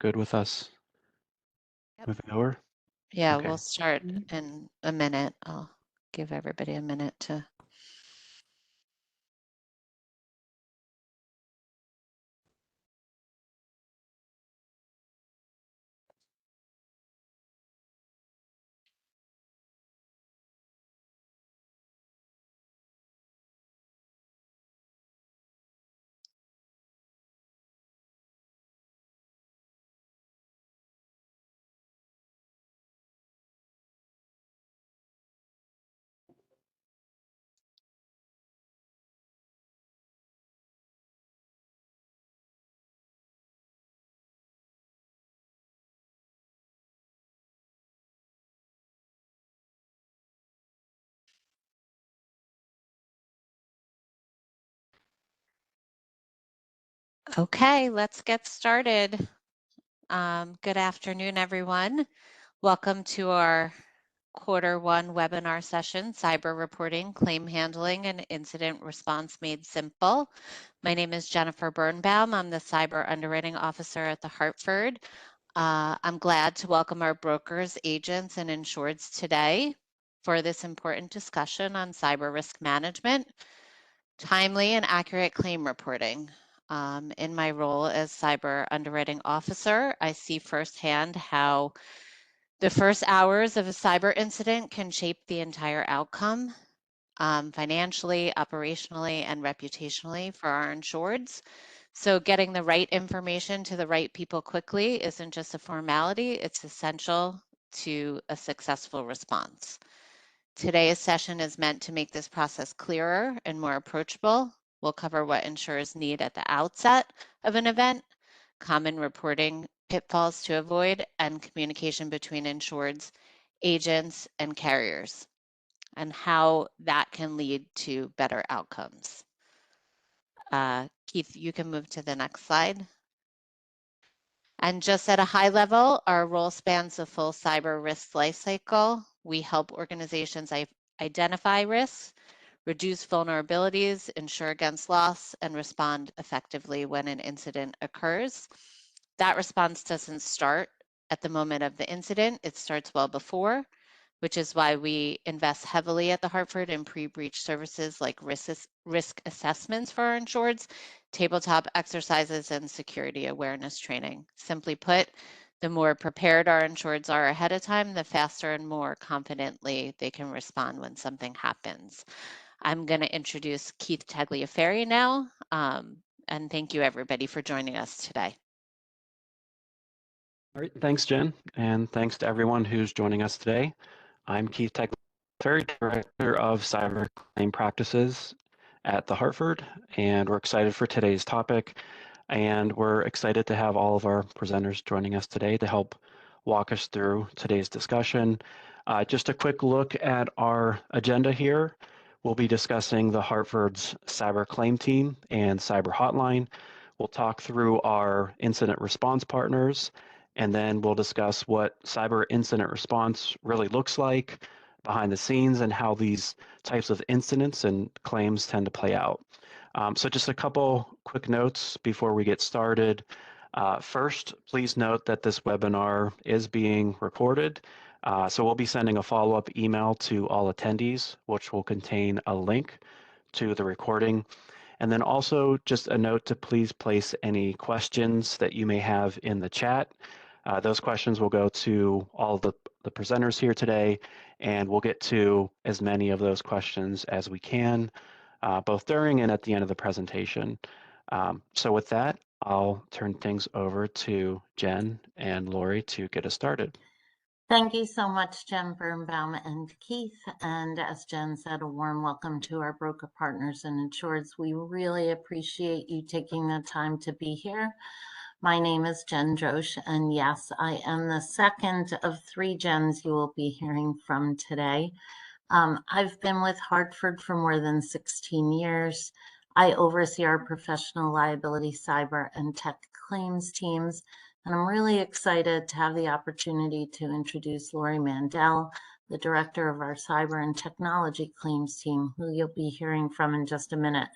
good with us Yep. moving over? Yeah, Okay. we'll start in a minute. I'll give everybody a minute to. Okay, let's get started. Good afternoon, everyone. Welcome to our Q1 webinar session, Cyber Reporting, Claim Handling, and Incident Response Made Simple. My name is Jennifer Birnbaum. I'm the Cyber Underwriting Officer at the Hartford. I'm glad to welcome our brokers, agents, and insureds today for this important discussion on cyber risk management, timely and accurate claim reporting. In my role as Cyber Underwriting Officer, I see firsthand how the first hours of a cyber incident can shape the entire outcome, financially, operationally, and reputationally for our insureds. So getting the right information to the right people quickly isn't just a formality, it's essential to a successful response. Today's session is meant to make this process clearer and more approachable. We'll cover what insurers need at the outset of an event, common reporting pitfalls to avoid, and communication between insureds, agents, and carriers, and how that can lead to better outcomes. Keith, you can move to the next slide. And just at a high level, our role spans the full cyber risk lifecycle. We help organizations identify risks, reduce vulnerabilities, insure against loss, and respond effectively when an incident occurs. That response doesn't start at the moment of the incident, it starts well before, which is why we invest heavily at the Hartford in pre-breach services like risk assessments for our insureds, tabletop exercises, and security awareness training. Simply put, the more prepared our insureds are ahead of time, the faster and more confidently they can respond when something happens. I'm going to introduce Keith Tagliaferri now, and thank you everybody for joining us today. All right. Thanks, Jen, and thanks to everyone who's joining us today. I'm Keith Tagliaferri, Director of Cyber Claim Practices at the Hartford, and we're excited for today's topic. And we're excited to have all of our presenters joining us today to help walk us through today's discussion. Just a quick look at our agenda here. We'll be discussing the Hartford's cyber claim team and cyber hotline. We'll talk through our incident response partners, and then we'll discuss what cyber incident response really looks like behind the scenes and how these types of incidents and claims tend to play out. So just a couple quick notes before we get started. First, please note that this webinar is being recorded. So we'll be sending a follow-up email to all attendees, which will contain a link to the recording. And then also just a note to please place any questions that you may have in the chat. Those questions will go to all the presenters here today, and we'll get to as many of those questions as we can, both during and at the end of the presentation. So with that, I'll turn things over to Jen and Lori to get us started. Thank you so much, Jen Birnbaum and Keith. And as Jen said, a warm welcome to our broker partners and insureds. We really appreciate you taking the time to be here. My name is Jen Drosch, and yes, I am the second of 3 Jens you will be hearing from today. I've been with Hartford for more than 16 years. I oversee our professional liability, cyber, and tech claims teams. And I'm really excited to have the opportunity to introduce Lori Mandel, the director of our cyber and technology claims team, who you'll be hearing from in just a minute.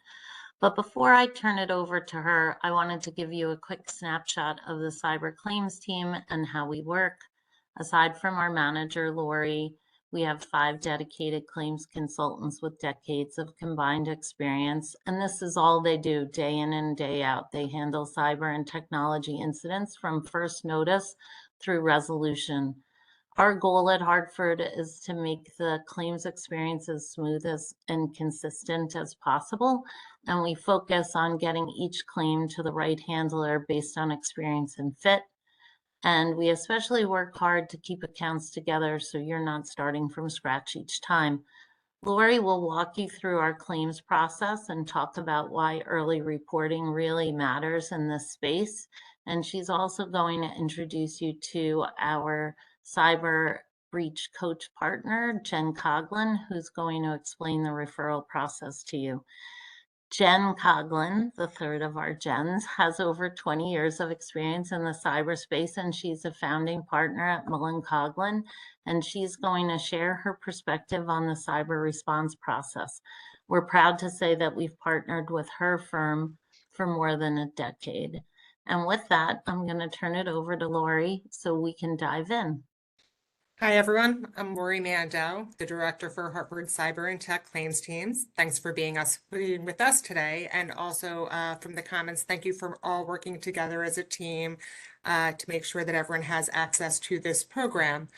But before I turn it over to her, I wanted to give you a quick snapshot of the cyber claims team and how we work. Aside from our manager, Lori, we have 5 dedicated claims consultants with decades of combined experience, and this is all they do day in and day out. They handle cyber and technology incidents from first notice through resolution. Our goal at Hartford is to make the claims experience as smooth and consistent as possible, and we focus on getting each claim to the right handler based on experience and fit. And we especially work hard to keep accounts together so you're not starting from scratch each time. Lori will walk you through our claims process and talk about why early reporting really matters in this space. And she's also going to introduce you to our cyber breach coach partner, Jen Coughlin, who's going to explain the referral process to you. Jen Coughlin, the third of our Jens, has over 20 years of experience in the cyberspace, and she's a founding partner at Mullen Coughlin, and she's going to share her perspective on the cyber response process. We're proud to say that we've partnered with her firm for more than a decade. And with that, I'm going to turn it over to Lori so we can dive in. Hi, everyone. I'm Lori Mandel, the Director for Hartford Cyber and Tech Claims Teams. Thanks for being with us today. And also from the comments, thank you for all working together as a team to make sure that everyone has access to this program.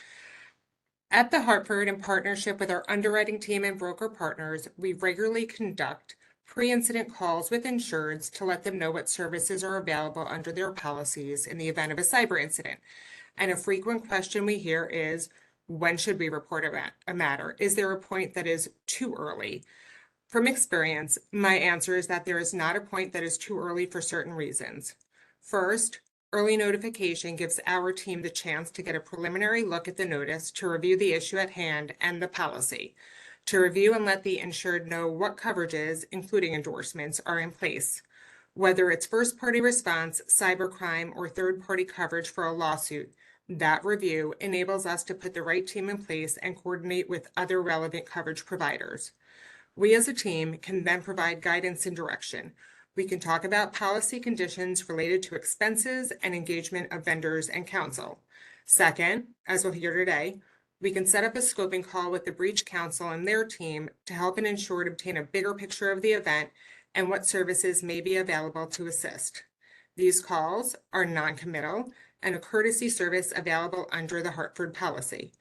At the Hartford, in partnership with our underwriting team and broker partners, we regularly conduct pre-incident calls with insureds to let them know what services are available under their policies in the event of a cyber incident. And a frequent question we hear is, when should we report a matter? Is there a point that is too early? From experience, my answer is that there is not a point that is too early for certain reasons. First, early notification gives our team the chance to get a preliminary look at the notice to review the issue at hand and the policy, to review and let the insured know what coverages, including endorsements, are in place. Whether it's first-party response, cybercrime, or third-party coverage for a lawsuit, that review enables us to put the right team in place and coordinate with other relevant coverage providers. We as a team can then provide guidance and direction. We can talk about policy conditions related to expenses and engagement of vendors and counsel. Second, as we'll hear today, we can set up a scoping call with the breach counsel and their team to help an insured obtain a bigger picture of the event and what services may be available to assist. These calls are non-committal and a courtesy service available under the Hartford policy.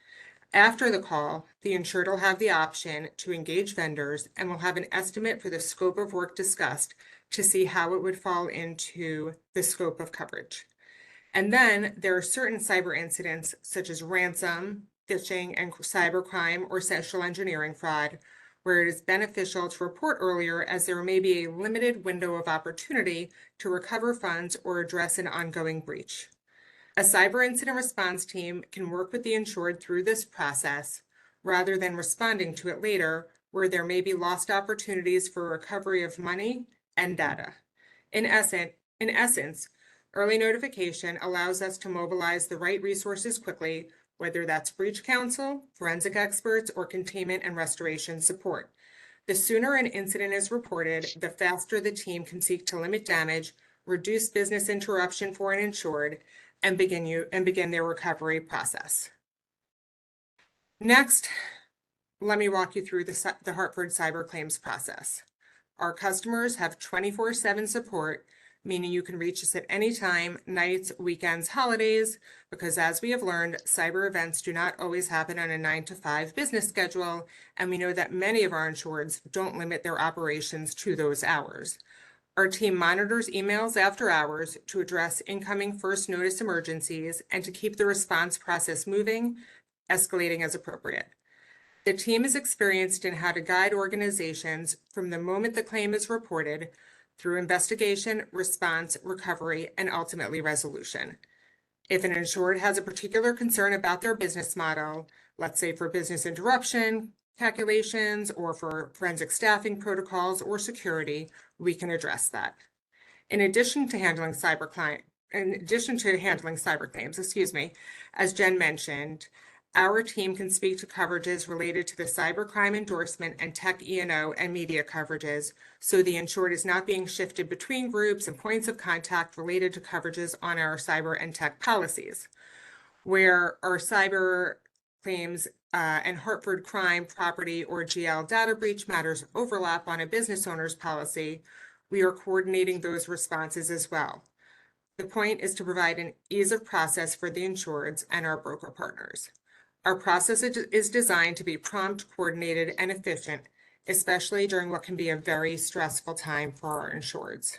After the call, the insured will have the option to engage vendors and will have an estimate for the scope of work discussed to see how it would fall into the scope of coverage. And then there are certain cyber incidents such as ransom, phishing, and cybercrime or social engineering fraud, where it is beneficial to report earlier as there may be a limited window of opportunity to recover funds or address an ongoing breach. A cyber incident response team can work with the insured through this process rather than responding to it later, where there may be lost opportunities for recovery of money and data. In essence, early notification allows us to mobilize the right resources quickly, whether that's breach counsel, forensic experts, or containment and restoration support. The sooner an incident is reported, the faster the team can seek to limit damage, reduce business interruption for an insured, and begin their recovery process. Next, let me walk you through the Hartford cyber claims process. Our customers have 24/7 support, meaning you can reach us at any time, nights, weekends, holidays, because as we have learned, cyber events do not always happen on a 9-to-5 business schedule, and we know that many of our insureds don't limit their operations to those hours. Our team monitors emails after hours to address incoming first notice emergencies and to keep the response process moving, escalating as appropriate. The team is experienced in how to guide organizations from the moment the claim is reported through investigation, response, recovery, and ultimately resolution. If an insured has a particular concern about their business model, let's say for business interruption calculations or for forensic staffing protocols or security, we can address that. In addition to handling cyber claims, as Jen mentioned, our team can speak to coverages related to the cybercrime endorsement and tech E&O and media coverages, so the insured is not being shifted between groups and points of contact related to coverages on our cyber and tech policies. Where our cyber claims and Hartford crime, property, or GL data breach matters overlap on a business owner's policy, we are coordinating those responses as well. The point is to provide an ease of process for the insureds and our broker partners. Our process is designed to be prompt, coordinated, and efficient, especially during what can be a very stressful time for our insureds.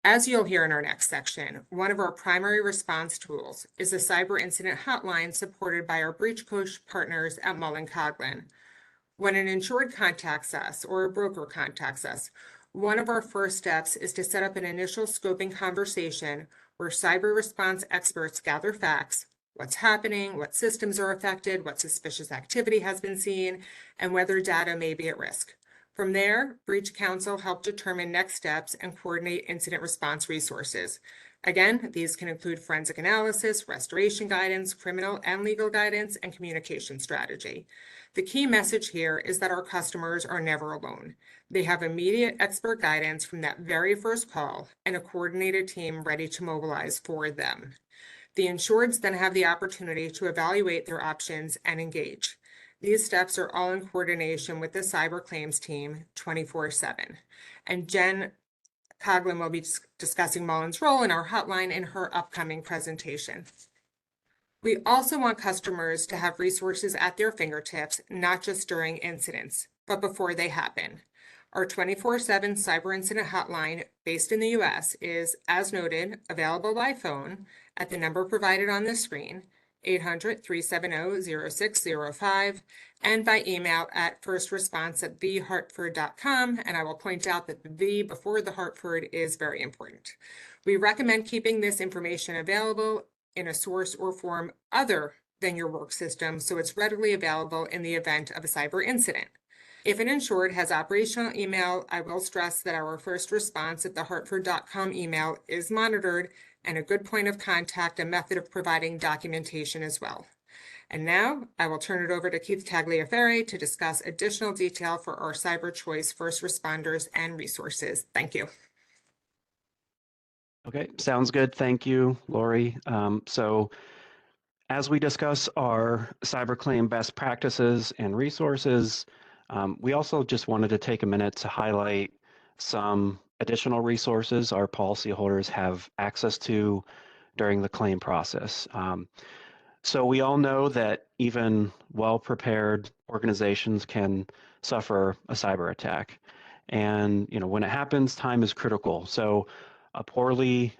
As you'll hear in our next section, one of our primary response tools is the cyber incident hotline supported by our breach coach partners at Mullen Coughlin. When an insured contacts us or a broker contacts us, one of our first steps is to set up an initial scoping conversation where cyber response experts gather facts, what's happening, what systems are affected, what suspicious activity has been seen, and whether data may be at risk. From there, Breach Counsel help determine next steps and coordinate incident response resources. Again, these can include forensic analysis, restoration guidance, criminal and legal guidance, and communication strategy. The key message here is that our customers are never alone. They have immediate expert guidance from that very first call and a coordinated team ready to mobilize for them. The insureds then have the opportunity to evaluate their options and engage. These steps are all in coordination with the cyber claims team 24/7. And Jen Coughlin will be discussing Mullen's role in our hotline in her upcoming presentation. We also want customers to have resources at their fingertips, not just during incidents, but before they happen. Our 24/7 cyber incident hotline based in the US is, as noted, available by phone at the number provided on the screen, 800-370-0605, and by email at firstresponse@thehartford.com. And I will point out that the "the" before the Hartford is very important. We recommend keeping this information available in a source or form other than your work system so it's readily available in the event of a cyber incident. If an insured has operational email, I will stress that our first response at thehartford.com email is monitored and a good point of contact, a method of providing documentation as well. And now I will turn it over to Keith Tagliaferri to discuss additional detail for our Cyber Choice first responders and resources. Thank you. Okay, sounds good. Thank you, Lori. So as we discuss our cyberclaim best practices and resources, we also just wanted to take a minute to highlight some additional resources our policyholders have access to during the claim process. So we all know that even well-prepared organizations can suffer a cyber attack. And when it happens, time is critical. So a poorly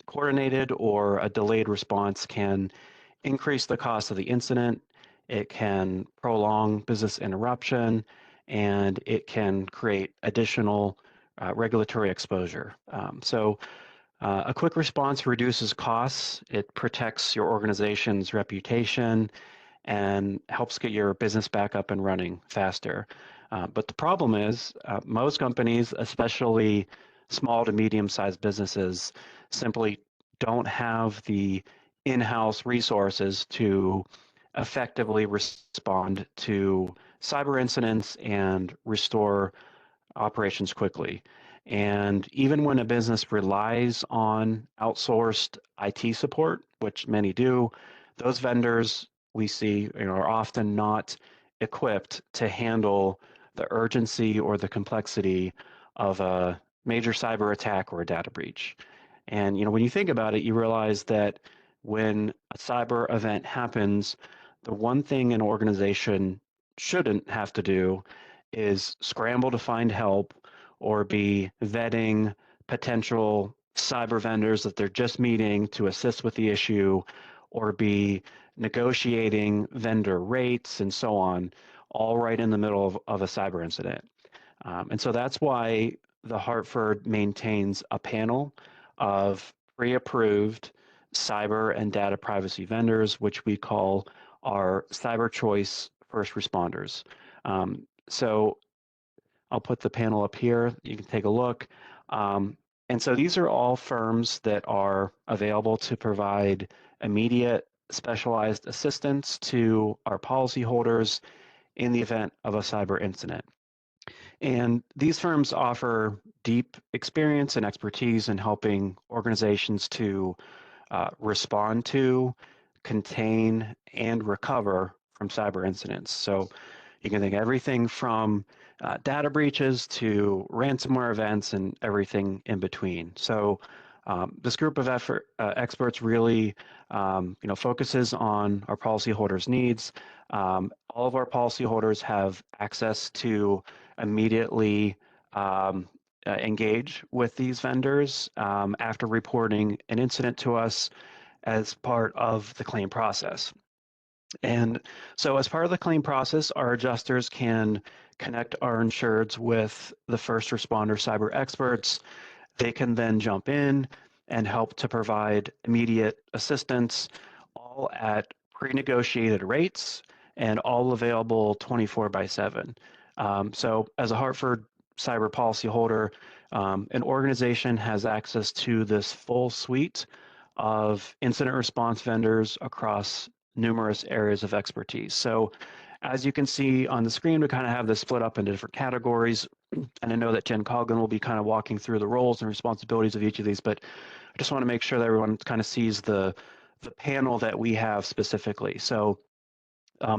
coordinated or a delayed response can increase the cost of the incident, it can prolong business interruption, and it can create additional regulatory exposure. A quick response reduces costs, it protects your organization's reputation, and helps get your business back up and running faster. But the problem is most companies, especially small to medium-sized businesses, simply don't have the in-house resources to effectively respond to cyber incidents and restore operations quickly. And even when a business relies on outsourced IT support, which many do, those vendors we see are often not equipped to handle the urgency or the complexity of a major cyber attack or a data breach. And when you think about it, you realize that when a cyber event happens, the one thing an organization shouldn't have to do is scramble to find help or be vetting potential cyber vendors that they're just meeting to assist with the issue, or be negotiating vendor rates and so on, all right in the middle of a cyber incident. And so that's why the Hartford maintains a panel of pre-approved cyber and data privacy vendors, which we call our Cyber Choice first responders. So I'll put the panel up here. You can take a look. And so these are all firms that are available to provide immediate specialized assistance to our policyholders in the event of a cyber incident. And these firms offer deep experience and expertise in helping organizations to respond to, contain, and recover from cyber incidents. So you can think everything from data breaches to ransomware events and everything in between. So this group of experts really focuses on our policyholders' needs. All of our policyholders have access to immediately engage with these vendors after reporting an incident to us as part of the claim process. And so as part of the claim process, our adjusters can connect our insureds with the first responder cyber experts. They can then jump in and help to provide immediate assistance, all at pre-negotiated rates and all available 24/7. So as a Hartford cyber policyholder, an organization has access to this full suite of incident response vendors across numerous areas of expertise. So as you can see on the screen, we kind of have this split up into different categories. And I know that Jen Coughlin will be kind of walking through the roles and responsibilities of each of these, but I just want to make sure that everyone kind of sees the panel that we have specifically. So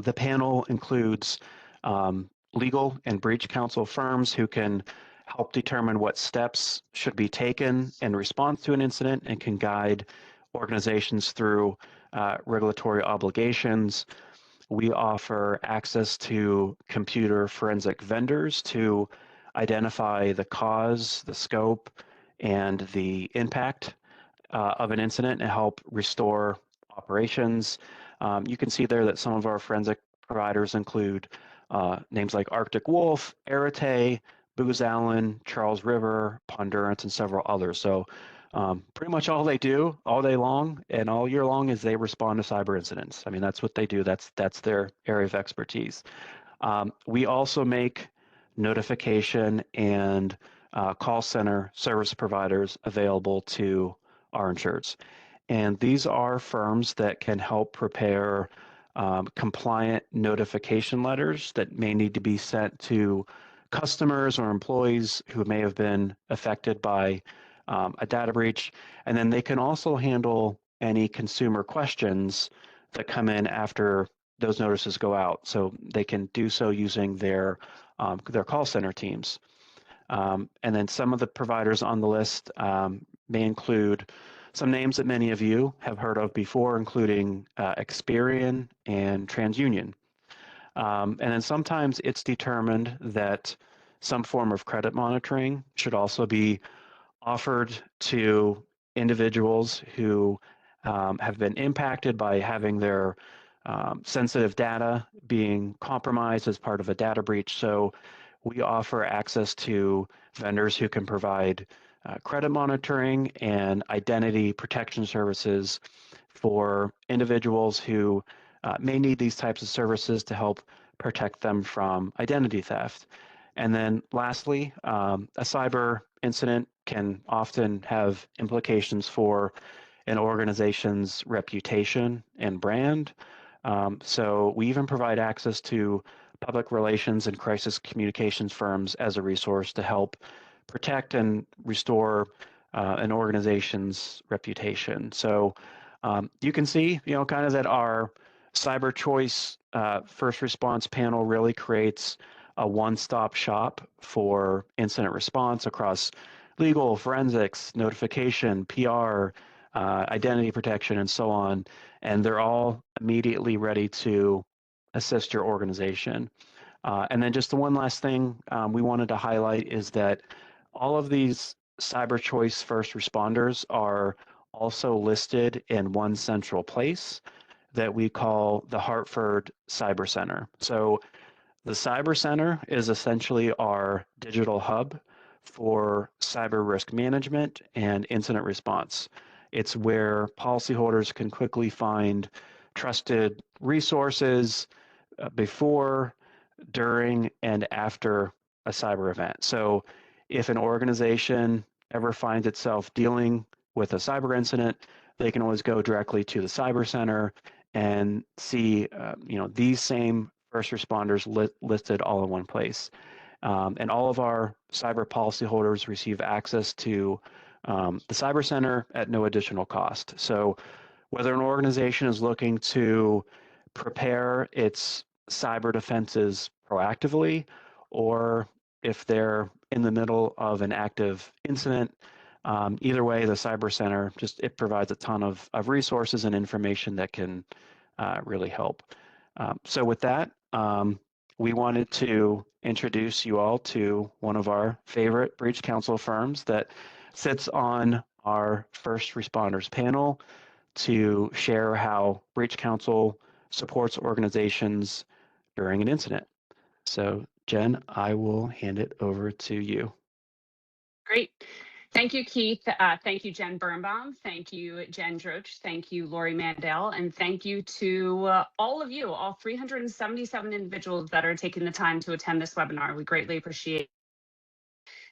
the panel includes legal and breach counsel firms who can help determine what steps should be taken in response to an incident and can guide organizations through regulatory obligations. We offer access to computer forensic vendors to identify the cause, the scope, and the impact of an incident and help restore operations. You can see there that some of our forensic providers include names like Arctic Wolf, Arete, Booz Allen, Charles River, Pondurance, and several others. So pretty much all they do all day long and all year long is they respond to cyber incidents. I mean, that's what they do. That's their area of expertise. We also make notification and call center service providers available to our insureds. And these are firms that can help prepare compliant notification letters that may need to be sent to customers or employees who may have been affected by a data breach. And then they can also handle any consumer questions that come in after those notices go out. So they can do so using their call center teams. And then some of the providers on the list may include some names that many of you have heard of before, including Experian and TransUnion. And then sometimes it's determined that some form of credit monitoring should also be offered to individuals who have been impacted by having their sensitive data being compromised as part of a data breach. So we offer access to vendors who can provide credit monitoring and identity protection services for individuals who may need these types of services to help protect them from identity theft. And then lastly, a cyber incident can often have implications for an organization's reputation and brand. So we even provide access to public relations and crisis communications firms as a resource to help protect and restore an organization's reputation. So you can see, kind of that our cyber choice first response panel really creates a one-stop shop for incident response across legal, forensics, notification, PR, identity protection, and so on. And they're all immediately ready to assist your organization. And then just the one last thing we wanted to highlight is that all of these cyber choice first responders are also listed in one central place that we call the Hartford Cyber Center. So the Cyber Center is essentially our digital hub for cyber risk management and incident response. It's where policyholders can quickly find trusted resources before, during, and after a cyber event. So if an organization ever finds itself dealing with a cyber incident, they can always go directly to the Cyber Center and see, these same first responders listed all in one place. And all of our cyber policyholders receive access to the Cyber Center at no additional cost. So whether an organization is looking to prepare its cyber defenses proactively, or if they're in the middle of an active incident, either way, the Cyber Center it provides a ton of resources and information that can really help. So with that, we wanted to introduce you all to one of our favorite breach counsel firms that sits on our first responders panel to share how breach counsel supports organizations during an incident. So Jen, I will hand it over to you. Great. Thank you, Keith. Thank you, Jen Birnbaum. Thank you, Jen Droch. Thank you, Lori Mandel. And thank you to all of you, all 377 individuals that are taking the time to attend this webinar. We greatly appreciate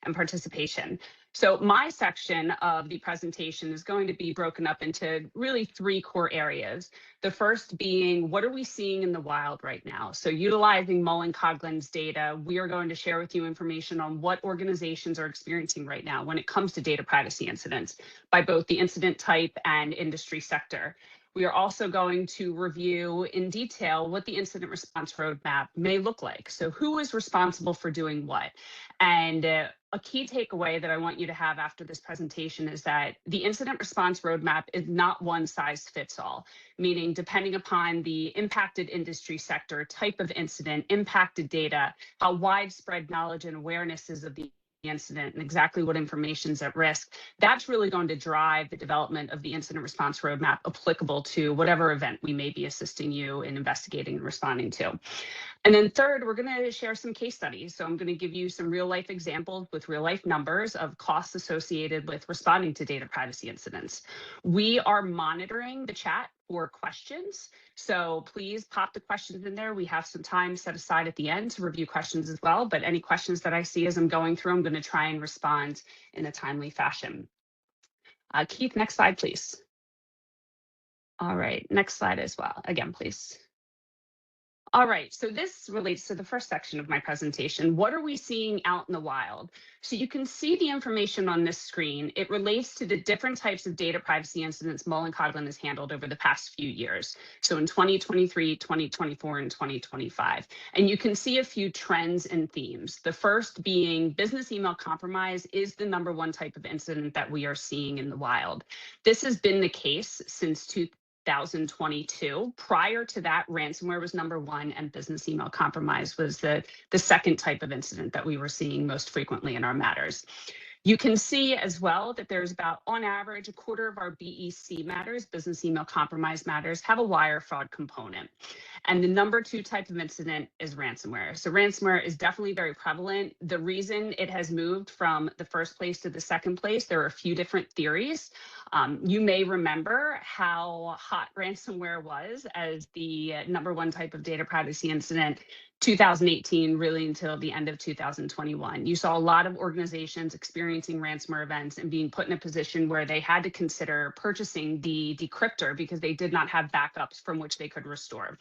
and participation. So my section of the presentation is going to be broken up into really 3 core areas. The first being, what are we seeing in the wild right now? So utilizing Mullen-Coughlin's data, we are going to share with you information on what organizations are experiencing right now when it comes to data privacy incidents by both the incident type and industry sector. We are also going to review in detail what the incident response roadmap may look like. So who is responsible for doing what? And a key takeaway that I want you to have after this presentation is that the incident response roadmap is not one size fits all, meaning depending upon the impacted industry sector, type of incident, impacted data, how widespread knowledge and awareness is of the incident and exactly what information is at risk, that's really going to drive the development of the incident response roadmap applicable to whatever event we may be assisting you in investigating and responding to. And then third, we're going to share some case studies. So I'm going to give you some real life examples with real life numbers of costs associated with responding to data privacy incidents. We are monitoring the chat for questions. So please pop the questions in there. We have some time set aside at the end to review questions as well. But any questions that I see as I'm going through, I'm going to try and respond in a timely fashion. Keith, next slide, please. All right, next slide as well. Again, please. All right, so this relates to the first section of my presentation. What are we seeing out in the wild? So you can see the information on this screen. It relates to the different types of data privacy incidents Mullen-Coughlin has handled over the past few years. So in 2023, 2024, and 2025. And you can see a few trends and themes. The first being business email compromise is the #1 type of incident that we are seeing in the wild. This has been the case since 2022. Prior to that, ransomware was #1 and business email compromise was the second type of incident that we were seeing most frequently in our matters. You can see as well that there's about, on average, 1/4 of our BEC matters, business email compromise matters, have a wire fraud component. And the #2 type of incident is ransomware. So ransomware is definitely very prevalent. The reason it has moved from the first place to the second place, there are a few different theories. You may remember how hot ransomware was as the #1 type of data privacy incident 2018 really until the end of 2021. You saw a lot of organizations experiencing ransomware events and being put in a position where they had to consider purchasing the decryptor because they did not have backups from which they could restore.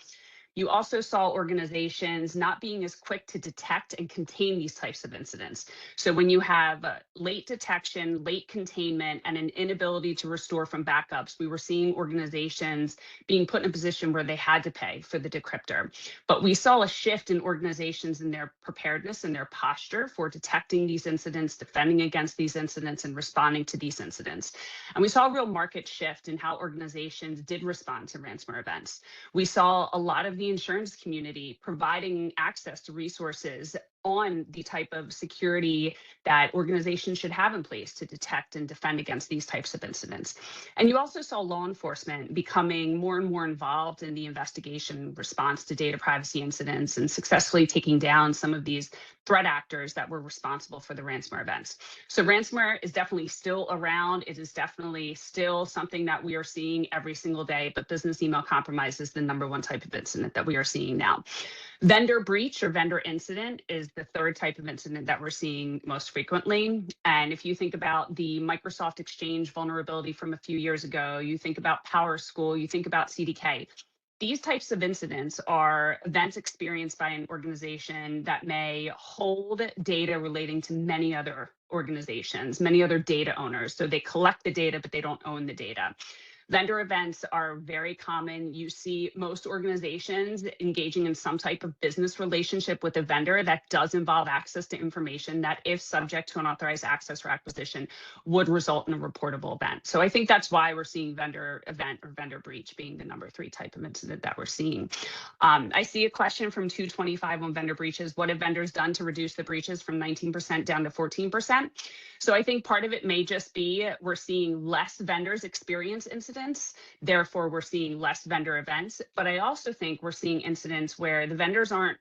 You also saw organizations not being as quick to detect and contain these types of incidents. So when you have late detection, late containment, and an inability to restore from backups, we were seeing organizations being put in a position where they had to pay for the decryptor. But we saw a shift in organizations in their preparedness and their posture for detecting these incidents, defending against these incidents, and responding to these incidents. And we saw a real market shift in how organizations did respond to ransomware events. We saw a lot of the insurance community providing access to resources on the type of security that organizations should have in place to detect and defend against these types of incidents. And you also saw law enforcement becoming more and more involved in the investigation response to data privacy incidents and successfully taking down some of these threat actors that were responsible for the ransomware events. So ransomware is definitely still around. It is definitely still something that we are seeing every single day, but business email compromise is the #1 type of incident that we are seeing now. Vendor breach or vendor incident is the third type of incident that we're seeing most frequently. And if you think about the Microsoft Exchange vulnerability from a few years ago, you think about PowerSchool, you think about CDK. these types of incidents are events experienced by an organization that may hold data relating to many other organizations, many other data owners. So they collect the data, but they don't own the data. Vendor events are very common. You see most organizations engaging in some type of business relationship with a vendor that does involve access to information that, if subject to unauthorized access or acquisition, would result in a reportable event. So I think that's why we're seeing vendor event or vendor breach being the number 3 type of incident that we're seeing. I see a question from 225 on vendor breaches. What have vendors done to reduce the breaches from 19% down to 14%? So I think part of it may just be we're seeing less vendors experience incidents, therefore we're seeing less vendor events. But I also think we're seeing incidents where the vendors aren't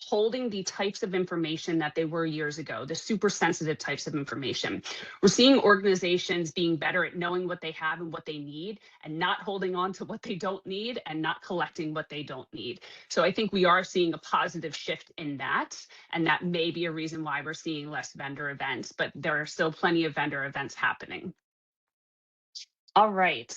holding the types of information that they were years ago, the super sensitive types of information. We're seeing organizations being better at knowing what they have and what they need, and not holding on to what they don't need and not collecting what they don't need. So I think we are seeing a positive shift in that, and that may be a reason why we're seeing less vendor events, but there are still plenty of vendor events happening. All right.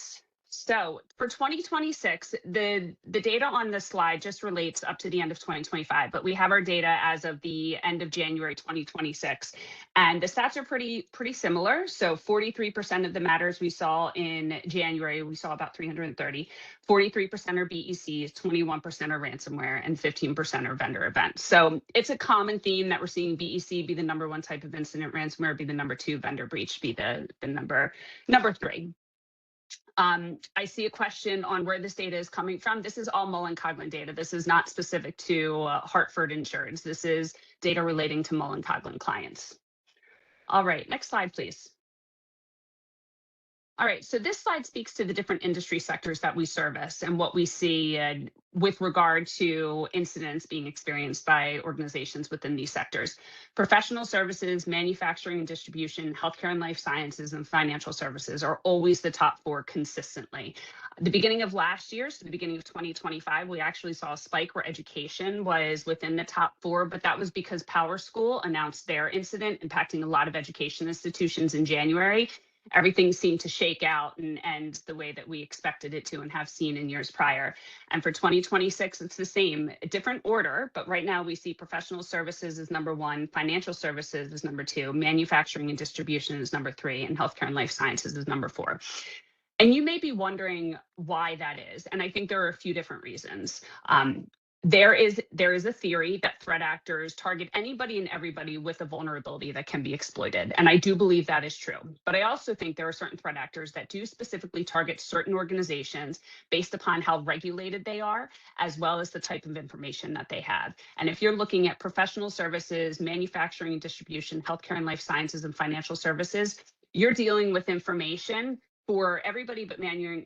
So for 2026, the data on this slide just relates up to the end of 2025, but we have our data as of the end of January 2026, and the stats are pretty similar. So 43% of the matters we saw in January, we saw about 330. 43% are BECs, 21% are ransomware, and 15% are vendor events. So it's a common theme that we're seeing BEC be the number 1 type of incident, ransomware be the number 2, vendor breach be the number 3. I see a question on where this data is coming from. This is all Mullen Coughlin data. This is not specific to Hartford Insurance. This is data relating to Mullen Coughlin clients. All right, next slide, please. All right, so this slide speaks to the different industry sectors that we service and what we see with regard to incidents being experienced by organizations within these sectors. Professional services, manufacturing and distribution, healthcare and life sciences, and financial services are always the top 4 consistently. The beginning of last year, so the beginning of 2025, we actually saw a spike where education was within the top 4, but that was because Power School announced their incident impacting a lot of education institutions in January. Everything seemed to shake out and end the way that we expected it to and have seen in years prior. And for 2026, it's the same, a different order, but right now we see professional services is number 1, financial services is number 2, manufacturing and distribution is number 3, and healthcare and life sciences is number 4. And you may be wondering why that is. And I think there are a few different reasons. There is a theory that threat actors target anybody and everybody with a vulnerability that can be exploited. And I do believe that is true. But I also think there are certain threat actors that do specifically target certain organizations based upon how regulated they are, as well as the type of information that they have. And if you're looking at professional services, manufacturing and distribution, healthcare and life sciences, and financial services, you're dealing with information for everybody but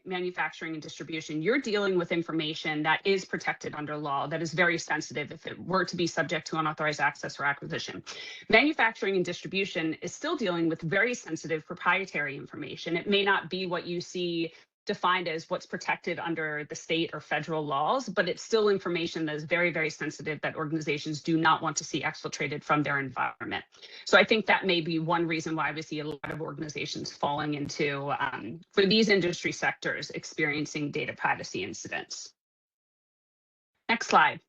manufacturing and distribution. You're dealing with information that is protected under law, that is very sensitive if it were to be subject to unauthorized access or acquisition. Manufacturing and distribution is still dealing with very sensitive proprietary information. It may not be what you see defined as what's protected under the state or federal laws, but it's still information that is very, very sensitive that organizations do not want to see exfiltrated from their environment. So I think that may be one reason why we see a lot of organizations falling into, for these industry sectors, experiencing data privacy incidents. Next slide.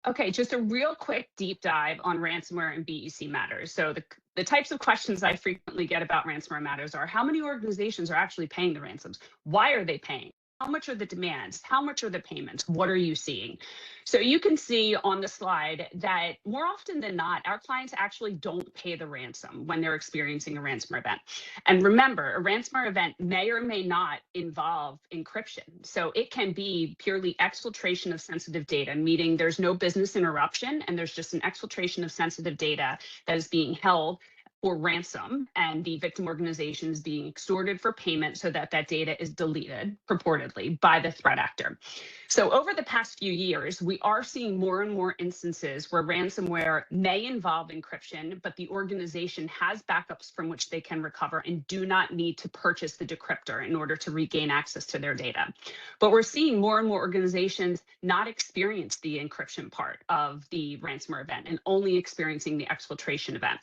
Okay, just a real quick deep dive on ransomware and BEC matters. So the types of questions I frequently get about ransomware matters are, how many organizations are actually paying the ransoms? Why are they paying? How much are the demands? How much are the payments? What are you seeing? So you can see on the slide that more often than not, our clients actually don't pay the ransom when they're experiencing a ransomware event. And remember, a ransomware event may or may not involve encryption. So it can be purely exfiltration of sensitive data, meaning there's no business interruption and there's just an exfiltration of sensitive data that is being held for ransom, and the victim organization is being extorted for payment so that that data is deleted, purportedly, by the threat actor. So over the past few years, we are seeing more and more instances where ransomware may involve encryption, but the organization has backups from which they can recover and do not need to purchase the decryptor in order to regain access to their data. But we're seeing more and more organizations not experience the encryption part of the ransomware event and only experiencing the exfiltration event.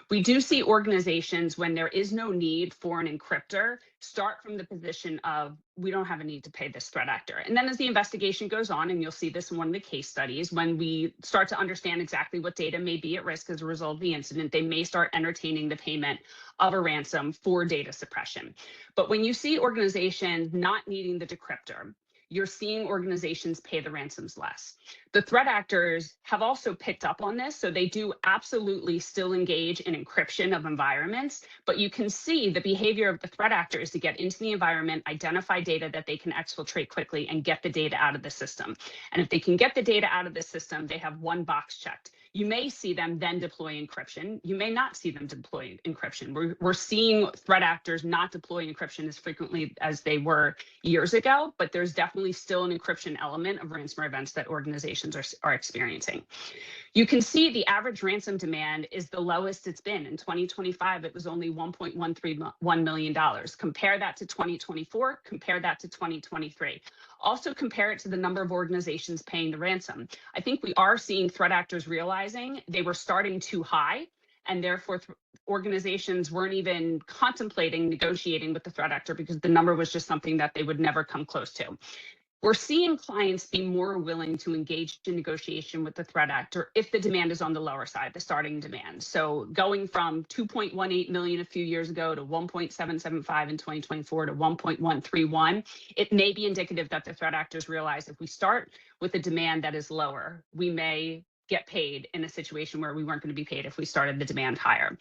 We do see organizations, when there is no need for an encryptor, start from the position of, we don't have a need to pay this threat actor. And then as the investigation goes on, and you'll see this in one of the case studies, when we start to understand exactly what data may be at risk as a result of the incident, they may start entertaining the payment of a ransom for data suppression. But when you see organizations not needing the decryptor, you're seeing organizations pay the ransoms less. The threat actors have also picked up on this, so they do absolutely still engage in encryption of environments, but you can see the behavior of the threat actors to get into the environment, identify data that they can exfiltrate quickly, and get the data out of the system. And if they can get the data out of the system, they have one box checked. You may see them then deploy encryption. You may not see them deploy encryption. We're seeing threat actors not deploy encryption as frequently as they were years ago, but there's definitely still an encryption element of ransomware events that organizations are experiencing. You can see the average ransom demand is the lowest it's been. In 2025, it was only $1.131 million. Compare that to 2024, compare that to 2023. Also compare it to the number of organizations paying the ransom. I think we are seeing threat actors realizing they were starting too high, and therefore organizations weren't even contemplating negotiating with the threat actor because the number was just something that they would never come close to. We're seeing clients be more willing to engage in negotiation with the threat actor if the demand is on the lower side, the starting demand. So going from 2.18 million a few years ago to 1.775 in 2024 to 1.131, it may be indicative that the threat actors realize if we start with a demand that is lower, we may get paid in a situation where we weren't going to be paid if we started the demand higher.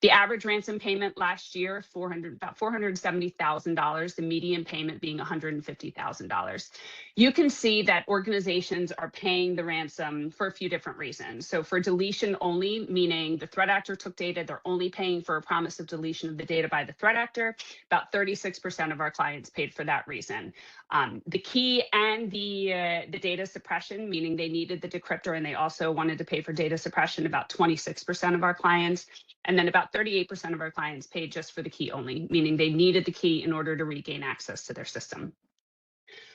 The average ransom payment last year, about $470,000, the median payment being $150,000. You can see that organizations are paying the ransom for a few different reasons. So for deletion only, meaning the threat actor took data, they're only paying for a promise of deletion of the data by the threat actor. About 36% of our clients paid for that reason. The key and the data suppression, meaning they needed the decryptor and they also wanted to pay for data suppression, about 26% of our clients. And then about 38% of our clients paid just for the key only, meaning they needed the key in order to regain access to their system.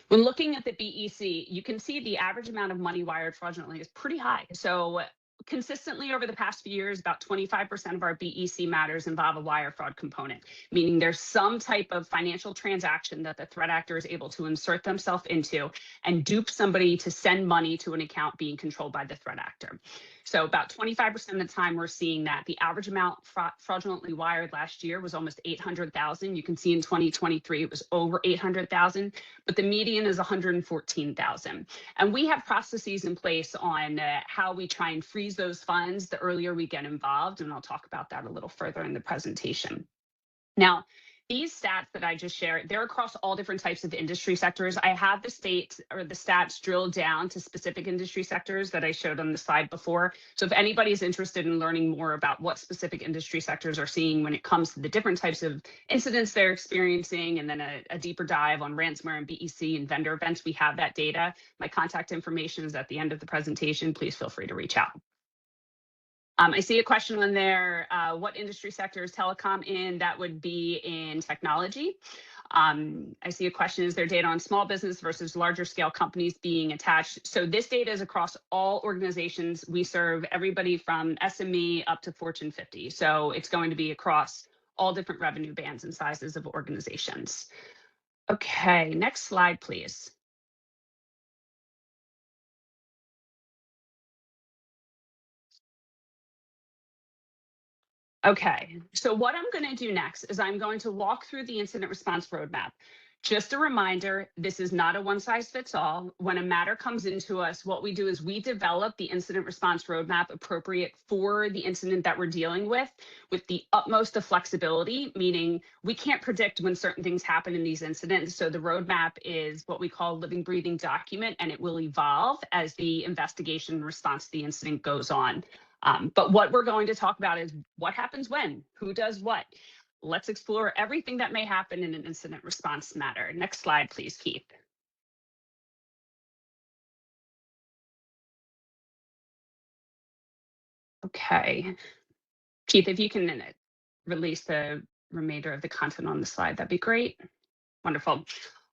When looking at the BEC, you can see the average amount of money wired fraudulently is pretty high. So consistently over the past few years, about 25% of our BEC matters involve a wire fraud component, meaning there's some type of financial transaction that the threat actor is able to insert themselves into and dupe somebody to send money to an account being controlled by the threat actor. So about 25% of the time we're seeing that. The average amount fraudulently wired last year was almost 800,000. You can see in 2023 it was over 800,000, but the median is 114,000. And we have processes in place on how we try and freeze those funds the earlier we get involved, and I'll talk about that a little further in the presentation. Now, these stats that I just shared, they're across all different types of industry sectors. I have the stats drilled down to specific industry sectors that I showed on the slide before. So if anybody's interested in learning more about what specific industry sectors are seeing when it comes to the different types of incidents they're experiencing, and then a deeper dive on ransomware and BEC and vendor events, we have that data. My contact information is at the end of the presentation. Please feel free to reach out. I see a question on there, what industry sector is telecom in? That would be in technology. I see a question, is there data on small business versus larger scale companies being attached? So this data is across all organizations. We serve everybody from SME up to Fortune 50. So it's going to be across all different revenue bands and sizes of organizations. Okay, next slide, please. Okay, so what I'm going to do next is I'm going to walk through the incident response roadmap. Just a reminder, this is not a one size fits all. When a matter comes into us, what we do is we develop the incident response roadmap appropriate for the incident that we're dealing with the utmost of flexibility, meaning we can't predict when certain things happen in these incidents. So the roadmap is what we call a living, breathing document, and it will evolve as the investigation and response to the incident goes on. But what we're going to talk about is what happens when, who does what. Let's explore everything that may happen in an incident response matter. Next slide, please, Keith. Okay. Keith, if you can release the remainder of the content on the slide, that'd be great. Wonderful.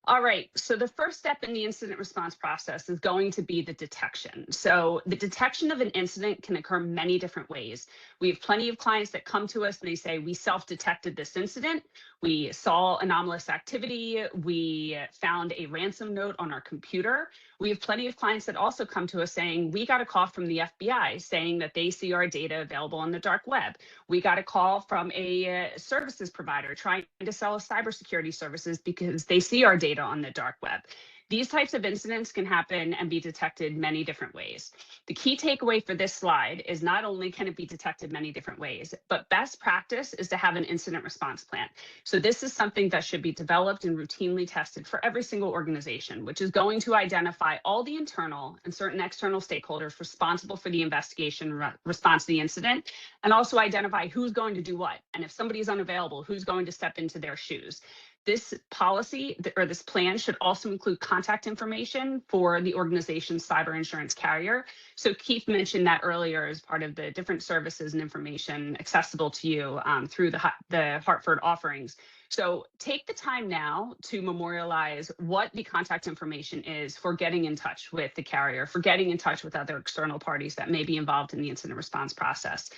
All right, so the first step in the incident response process is going to be the detection. So the detection of an incident can occur many different ways. We have plenty of clients that come to us and they say, we self-detected this incident. We saw anomalous activity. We found a ransom note on our computer. We have plenty of clients that also come to us saying, we got a call from the FBI saying that they see our data available on the dark web. We got a call from a services provider trying to sell us cybersecurity services because they see our data on the dark web. These types of incidents can happen and be detected many different ways. The key takeaway for this slide is not only can it be detected many different ways, but best practice is to have an incident response plan. So this is something that should be developed and routinely tested for every single organization, which is going to identify all the internal and certain external stakeholders responsible for the investigation response to the incident, and also identify who's going to do what. And if somebody is unavailable, who's going to step into their shoes. This policy or this plan should also include contact information for the organization's cyber insurance carrier. So Keith mentioned that earlier as part of the different services and information accessible to you through the Hartford offerings. So take the time now to memorialize what the contact information is for getting in touch with the carrier, for getting in touch with other external parties that may be involved in the incident response process.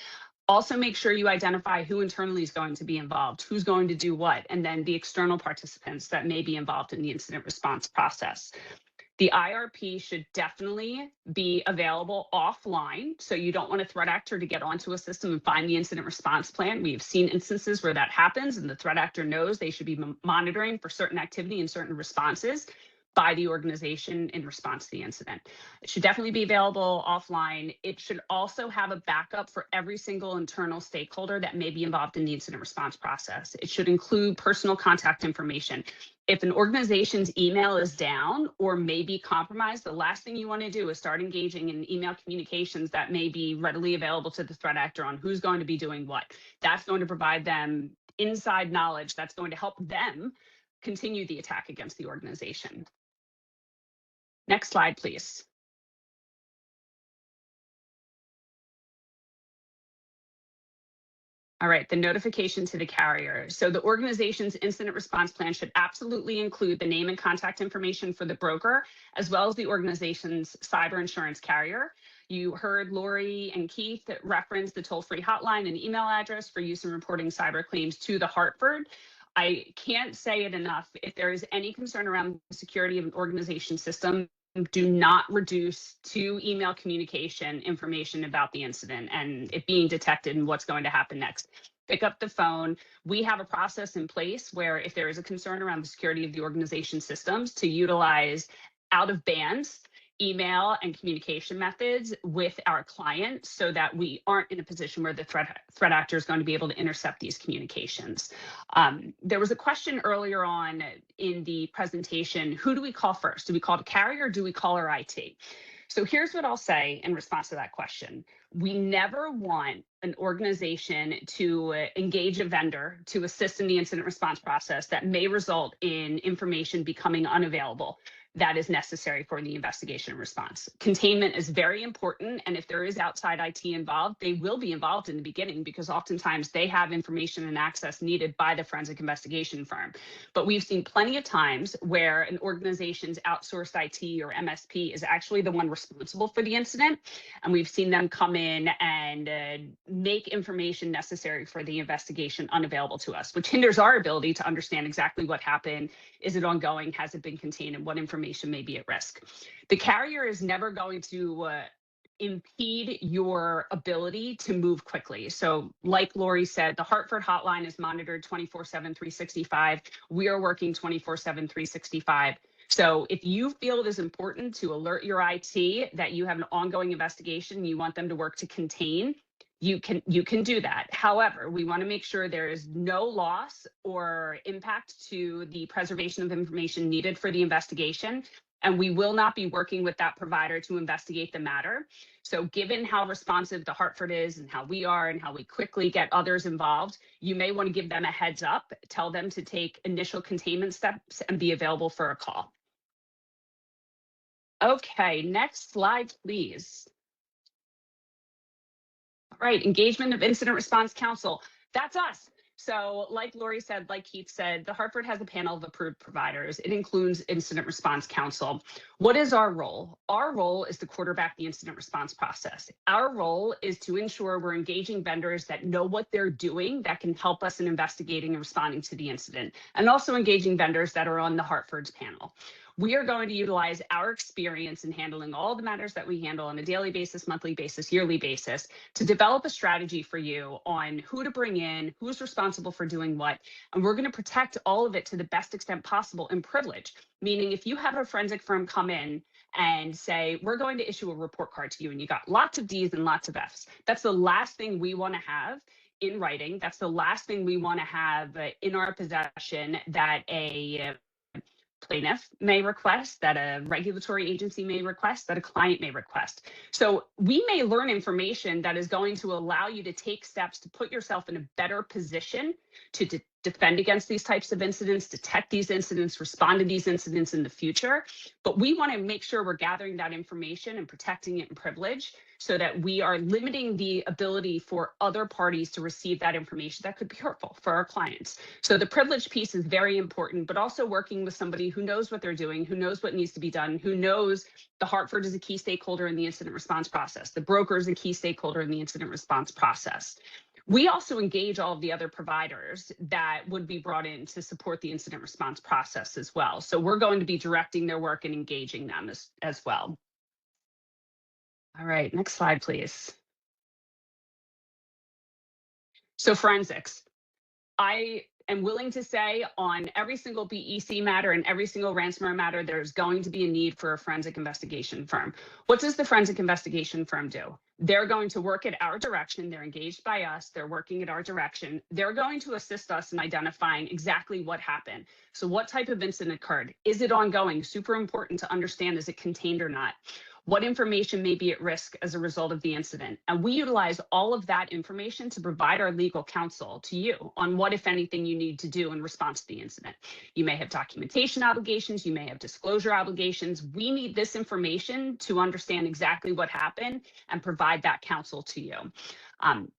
Also make sure you identify who internally is going to be involved, who's going to do what, and then the external participants that may be involved in the incident response process. The IRP should definitely be available offline. So you don't want a threat actor to get onto a system and find the incident response plan. We've seen instances where that happens and the threat actor knows they should be monitoring for certain activity and certain responses by the organization in response to the incident. It should definitely be available offline. It should also have a backup for every single internal stakeholder that may be involved in the incident response process. It should include personal contact information. If an organization's email is down or may be compromised, the last thing you want to do is start engaging in email communications that may be readily available to the threat actor on who's going to be doing what. That's going to provide them inside knowledge that's going to help them continue the attack against the organization. Next slide, please. All right, the notification to the carrier. So the organization's incident response plan should absolutely include the name and contact information for the broker, as well as the organization's cyber insurance carrier. You heard Lori and Keith reference the toll-free hotline and email address for use in reporting cyber claims to the Hartford. I can't say it enough. If there is any concern around the security of an organization system, do not reduce to email communication information about the incident and it being detected and what's going to happen next. Pick up the phone. We have a process in place where if there is a concern around the security of the organization systems, to utilize out of bands email and communication methods with our client so that we aren't in a position where the threat actor is going to be able to intercept these communications. There was a question earlier on in the presentation, who do we call first? Do we call the carrier or do we call our IT? So here's what I'll say in response to that question. We never want an organization to engage a vendor to assist in the incident response process that may result in information becoming unavailable that is necessary for the investigation and response. Containment is very important, and if there is outside IT involved, they will be involved in the beginning because oftentimes they have information and access needed by the forensic investigation firm. But we've seen plenty of times where an organization's outsourced IT or MSP is actually the one responsible for the incident, and we've seen them come in and make information necessary for the investigation unavailable to us, which hinders our ability to understand exactly what happened. Is it ongoing? Has it been contained? And what information may be at risk? The carrier is never going to impede your ability to move quickly. So like Lori said, the Hartford hotline is monitored 24/7, 365. We are working 24/7, 365. So if you feel it is important to alert your IT that you have an ongoing investigation, you want them to work to contain, you can do that. However, we want to make sure there is no loss or impact to the preservation of information needed for the investigation. And we will not be working with that provider to investigate the matter. So given how responsive the Hartford is and how we are and how we quickly get others involved, you may want to give them a heads up, tell them to take initial containment steps and be available for a call. Okay, next slide, please. All right, engagement of incident response counsel. That's us. So like Lori said, like Keith said, the Hartford has a panel of approved providers. It includes Incident Response Council. What is our role? Our role is to quarterback the incident response process. Our role is to ensure we're engaging vendors that know what they're doing, that can help us in investigating and responding to the incident, and also engaging vendors that are on the Hartford's panel. We are going to utilize our experience in handling all the matters that we handle on a daily basis, monthly basis, yearly basis, to develop a strategy for you on who to bring in, who's responsible for doing what. And we're going to protect all of it to the best extent possible in privilege, meaning if you have a forensic firm come in and say, we're going to issue a report card to you, and you got lots of D's and lots of F's, that's the last thing we want to have in writing. That's the last thing we want to have in our possession that a plaintiff may request, that a regulatory agency may request, that a client may request. So we may learn information that is going to allow you to take steps to put yourself in a better position to defend against these types of incidents, detect these incidents, respond to these incidents in the future. But we want to make sure we're gathering that information and protecting it in privilege so that we are limiting the ability for other parties to receive that information that could be hurtful for our clients. So the privilege piece is very important, but also working with somebody who knows what they're doing, who knows what needs to be done, who knows the Hartford is a key stakeholder in the incident response process. The broker is a key stakeholder in the incident response process. We also engage all of the other providers that would be brought in to support the incident response process as well. So we're going to be directing their work and engaging them as well. All right, next slide, please. So forensics. I am willing to say on every single BEC matter and every single ransomware matter, there's going to be a need for a forensic investigation firm. What does the forensic investigation firm do? They're going to work at our direction. They're engaged by us. They're working at our direction. They're going to assist us in identifying exactly what happened. So what type of incident occurred? Is it ongoing? Super important to understand, is it contained or not? What information may be at risk as a result of the incident? And we utilize all of that information to provide our legal counsel to you on what, if anything, you need to do in response to the incident. You may have documentation obligations, you may have disclosure obligations. We need this information to understand exactly what happened and provide that counsel to you.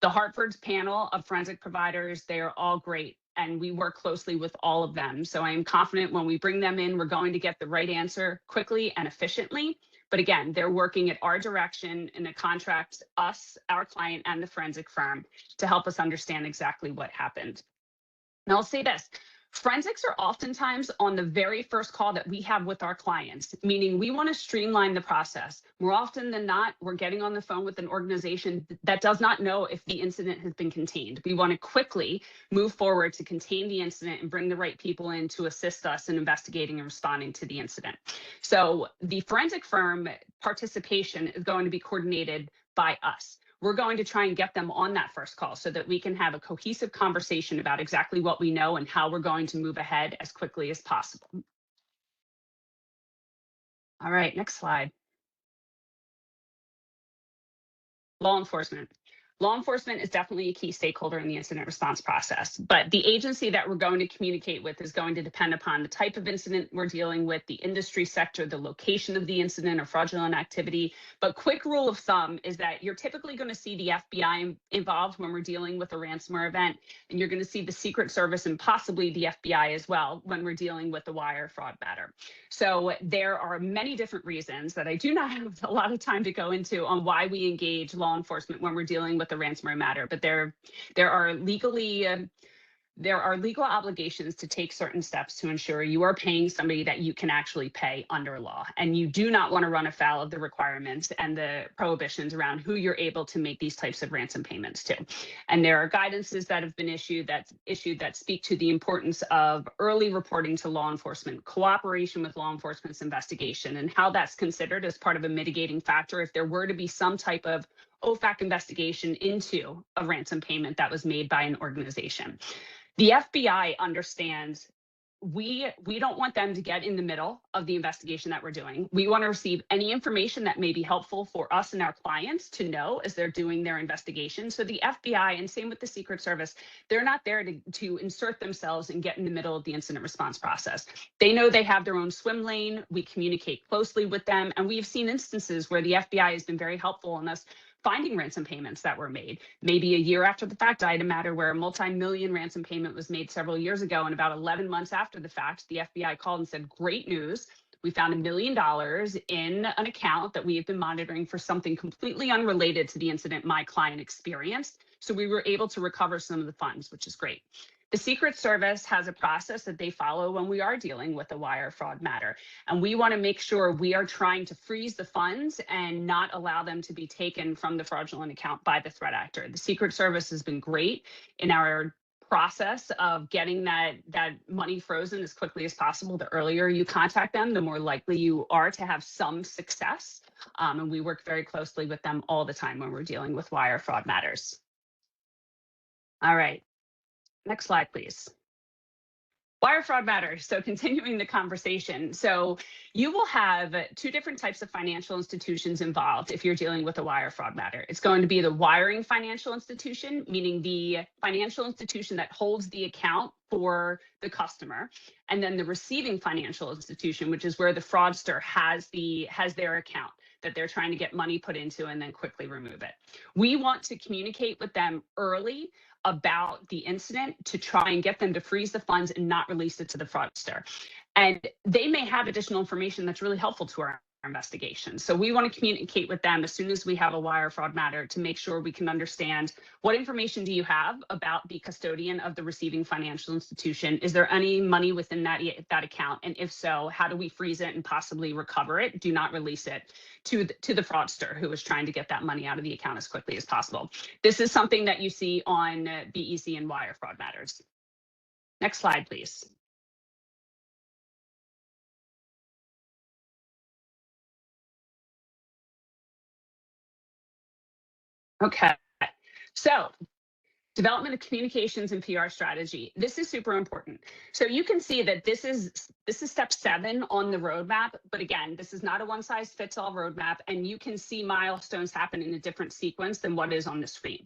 The Hartford's panel of forensic providers, they are all great, and we work closely with all of them. So I am confident when we bring them in, we're going to get the right answer quickly and efficiently. But again, they're working at our direction and it contracts us, our client, and the forensic firm to help us understand exactly what happened. And I'll say this, forensics are oftentimes on the very first call that we have with our clients, meaning we want to streamline the process. More often than not, we're getting on the phone with an organization that does not know if the incident has been contained. We want to quickly move forward to contain the incident and bring the right people in to assist us in investigating and responding to the incident. So the forensic firm participation is going to be coordinated by us. We're going to try and get them on that first call so that we can have a cohesive conversation about exactly what we know and how we're going to move ahead as quickly as possible. All right, next slide. Law enforcement. Law enforcement is definitely a key stakeholder in the incident response process, but the agency that we're going to communicate with is going to depend upon the type of incident we're dealing with, the industry sector, the location of the incident or fraudulent activity. But quick rule of thumb is that you're typically going to see the FBI involved when we're dealing with a ransomware event, and you're going to see the Secret Service and possibly the FBI as well when we're dealing with the wire fraud matter. So there are many different reasons that I do not have a lot of time to go into on why we engage law enforcement when we're dealing with the ransomware matter, but there are legal obligations to take certain steps to ensure you are paying somebody that you can actually pay under law. And you do not want to run afoul of the requirements and the prohibitions around who you're able to make these types of ransom payments to. And there are guidances that have been issued that speak to the importance of early reporting to law enforcement, cooperation with law enforcement's investigation, and how that's considered as part of a mitigating factor if there were to be some type of OFAC investigation into a ransom payment that was made by an organization. The FBI understands we don't want them to get in the middle of the investigation that we're doing. We want to receive any information that may be helpful for us and our clients to know as they're doing their investigation. So the FBI, and same with the Secret Service, they're not there to insert themselves and get in the middle of the incident response process. They know they have their own swim lane. We communicate closely with them. And we've seen instances where the FBI has been very helpful in us finding ransom payments that were made. Maybe a year after the fact, I had a matter where a multi-million ransom payment was made several years ago, and about 11 months after the fact, the FBI called and said, great news. We found $1 million in an account that we have been monitoring for something completely unrelated to the incident my client experienced. So we were able to recover some of the funds, which is great. The Secret Service has a process that they follow when we are dealing with a wire fraud matter. And we want to make sure we are trying to freeze the funds and not allow them to be taken from the fraudulent account by the threat actor. The Secret Service has been great in our process of getting that money frozen as quickly as possible. The earlier you contact them, the more likely you are to have some success. And we work very closely with them all the time when we're dealing with wire fraud matters. All right. Next slide, please. Wire fraud matters. So continuing the conversation. So you will have two different types of financial institutions involved if you're dealing with a wire fraud matter. It's going to be the wiring financial institution, meaning the financial institution that holds the account for the customer, and then the receiving financial institution, which is where the fraudster has their account that they're trying to get money put into and then quickly remove it. We want to communicate with them early about the incident to try and get them to freeze the funds and not release it to the fraudster. And they may have additional information that's really helpful to our investigation. So we want to communicate with them as soon as we have a wire fraud matter to make sure we can understand what information do you have about the custodian of the receiving financial institution? Is there any money within that account? And if so, how do we freeze it and possibly recover it? Do not release it to the fraudster who is trying to get that money out of the account as quickly as possible. This is something that you see on BEC and wire fraud matters. Next slide, please. Okay, so development of communications and PR strategy. This is super important. So you can see that this is step 7 on the roadmap. But again, this is not a one-size-fits-all roadmap, and you can see milestones happen in a different sequence than what is on the screen.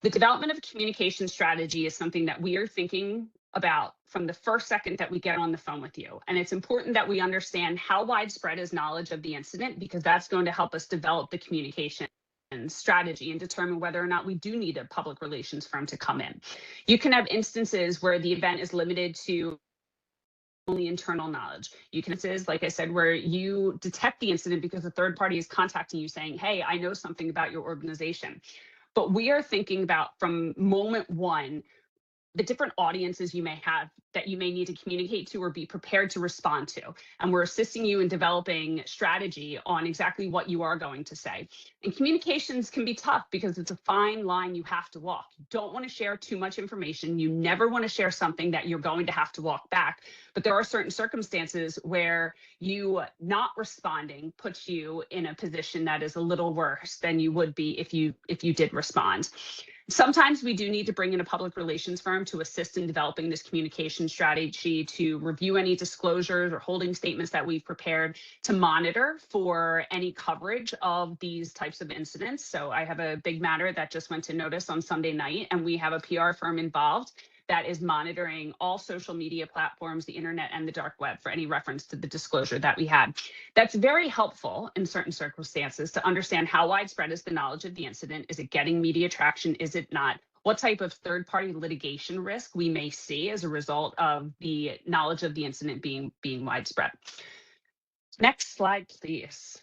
The development of a communication strategy is something that we are thinking about from the first second that we get on the phone with you. And it's important that we understand how widespread is knowledge of the incident, because that's going to help us develop the communication strategy and determine whether or not we do need a public relations firm to come in. You can have instances where the event is limited to only internal knowledge. You can, like I said, where you detect the incident because a third party is contacting you saying, hey, I know something about your organization. But we are thinking about from moment one, the different audiences you may have that you may need to communicate to or be prepared to respond to. And we're assisting you in developing strategy on exactly what you are going to say. And communications can be tough because it's a fine line you have to walk. You don't want to share too much information. You never want to share something that you're going to have to walk back. But there are certain circumstances where you not responding puts you in a position that is a little worse than you would be if you did respond. Sometimes we do need to bring in a public relations firm to assist in developing this communication strategy, to review any disclosures or holding statements that we've prepared, to monitor for any coverage of these types of incidents. So I have a big matter that just went to notice on Sunday night, and we have a PR firm involved that is monitoring all social media platforms, the internet and the dark web for any reference to the disclosure that we had. That's very helpful in certain circumstances to understand how widespread is the knowledge of the incident. Is it getting media traction? Is it not? What type of third-party litigation risk we may see as a result of the knowledge of the incident being widespread. Next slide, please.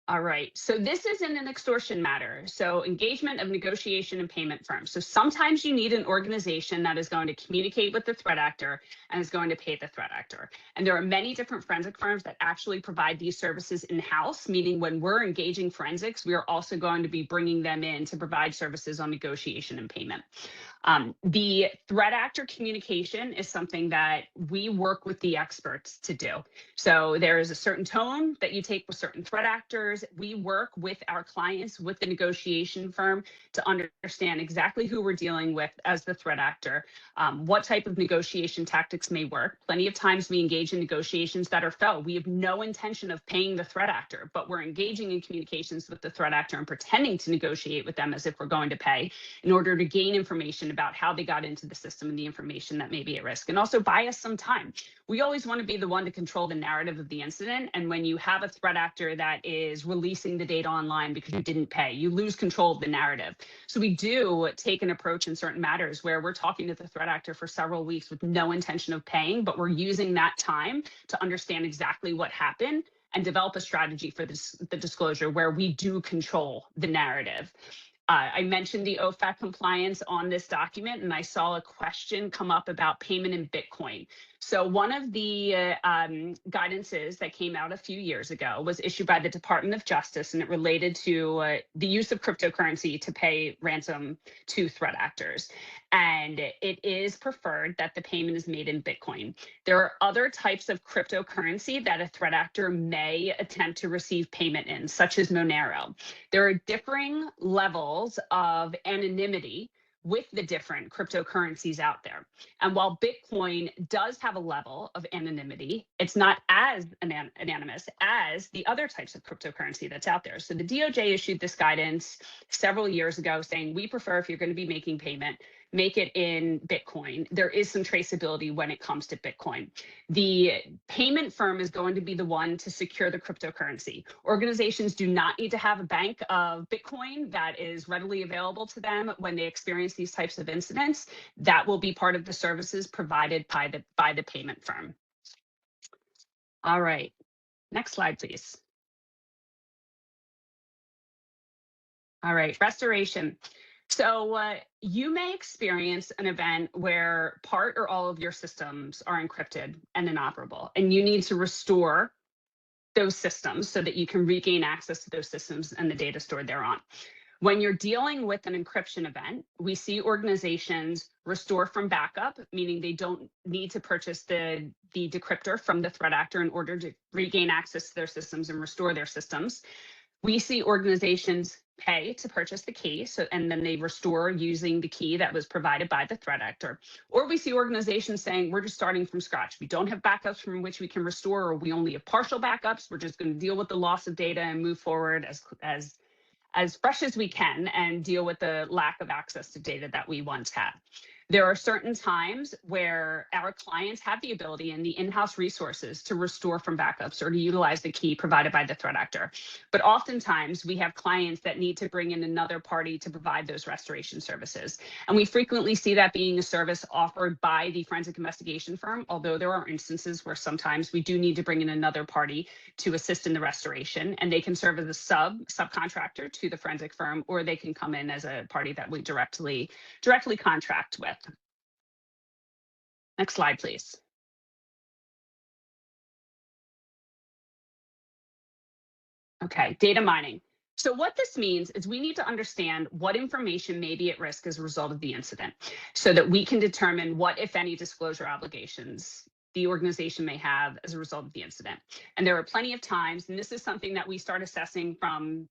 All right, so this isn't an extortion matter. So engagement of negotiation and payment firms. So sometimes you need an organization that is going to communicate with the threat actor and is going to pay the threat actor. And there are many different forensic firms that actually provide these services in-house, meaning when we're engaging forensics, we are also going to be bringing them in to provide services on negotiation and payment. The threat actor communication is something that we work with the experts to do. So there is a certain tone that you take with certain threat actors. as we work with our clients, with the negotiation firm, to understand exactly who we're dealing with as the threat actor, what type of negotiation tactics may work. Plenty of times we engage in negotiations that are faux. We have no intention of paying the threat actor, but we're engaging in communications with the threat actor and pretending to negotiate with them as if we're going to pay in order to gain information about how they got into the system and the information that may be at risk, and also buy us some time. We always want to be the one to control the narrative of the incident. And when you have a threat actor that is releasing the data online because you didn't pay, you lose control of the narrative. So we do take an approach in certain matters where we're talking to the threat actor for several weeks with no intention of paying, but we're using that time to understand exactly what happened and develop a strategy for the disclosure where we do control the narrative. I mentioned the OFAC compliance on this document, and I saw a question come up about payment in Bitcoin. So one of the guidances that came out a few years ago was issued by the Department of Justice, and it related to the use of cryptocurrency to pay ransom to threat actors. And it is preferred that the payment is made in Bitcoin. There are other types of cryptocurrency that a threat actor may attempt to receive payment in, such as Monero. There are differing levels of anonymity with the different cryptocurrencies out there. And while Bitcoin does have a level of anonymity, it's not as anonymous as the other types of cryptocurrency that's out there. So the DOJ issued this guidance several years ago saying, we prefer, if you're going to be making payment, make it in Bitcoin. There is some traceability when it comes to Bitcoin. The payment firm is going to be the one to secure the cryptocurrency. Organizations do not need to have a bank of Bitcoin that is readily available to them when they experience these types of incidents. That will be part of the services provided by the payment firm. All right, next slide, please. All right, restoration. So you may experience an event where part or all of your systems are encrypted and inoperable, and you need to restore those systems so that you can regain access to those systems and the data stored thereon. When you're dealing with an encryption event, we see organizations restore from backup, meaning they don't need to purchase the decryptor from the threat actor in order to regain access to their systems and restore their systems. We see organizations pay to purchase the key, and then they restore using the key that was provided by the threat actor. Or we see organizations saying, we're just starting from scratch. We don't have backups from which we can restore, or we only have partial backups. We're just going to deal with the loss of data and move forward as fresh as we can and deal with the lack of access to data that we once had. There are certain times where our clients have the ability and the in-house resources to restore from backups or to utilize the key provided by the threat actor. But oftentimes we have clients that need to bring in another party to provide those restoration services. And we frequently see that being a service offered by the forensic investigation firm, although there are instances where sometimes we do need to bring in another party to assist in the restoration, and they can serve as a subcontractor to the forensic firm, or they can come in as a party that we directly contract with. Next slide, please. Okay, data mining. So what this means is we need to understand what information may be at risk as a result of the incident so that we can determine what, if any, disclosure obligations the organization may have as a result of the incident. And there are plenty of times, and this is something that we start assessing from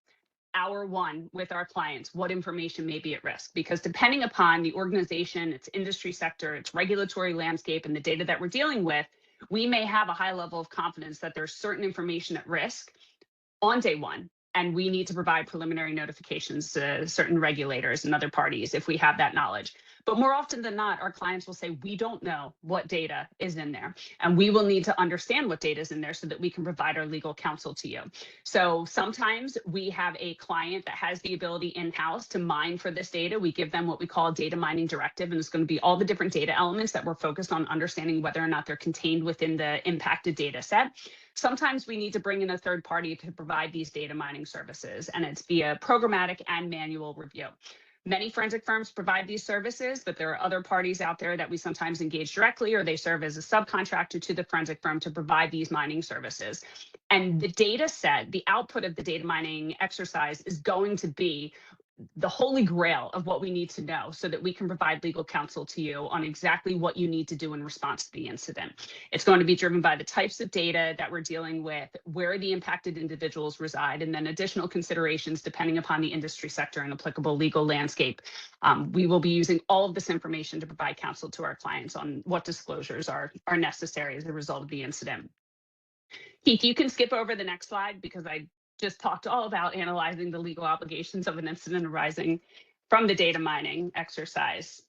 hour one with our clients, what information may be at risk, because depending upon the organization, its industry sector, its regulatory landscape, and the data that we're dealing with, we may have a high level of confidence that there's certain information at risk on day one, and we need to provide preliminary notifications to certain regulators and other parties if we have that knowledge. But more often than not, our clients will say, we don't know what data is in there, and we will need to understand what data is in there so that we can provide our legal counsel to you. So sometimes we have a client that has the ability in-house to mine for this data. We give them what we call a data mining directive, and it's going to be all the different data elements that we're focused on understanding whether or not they're contained within the impacted data set. Sometimes we need to bring in a third party to provide these data mining services, and it's via programmatic and manual review. Many forensic firms provide these services, but there are other parties out there that we sometimes engage directly, or they serve as a subcontractor to the forensic firm to provide these mining services. And the data set, the output of the data mining exercise is going to be the holy grail of what we need to know so that we can provide legal counsel to you on exactly what you need to do in response to the incident. It's going to be driven by the types of data that we're dealing with, where the impacted individuals reside, and then additional considerations depending upon the industry sector and applicable legal landscape. We will be using all of this information to provide counsel to our clients on what disclosures are necessary as a result of the incident. Keith, you can skip over the next slide because I just talked all about analyzing the legal obligations of an incident arising from the data mining exercise.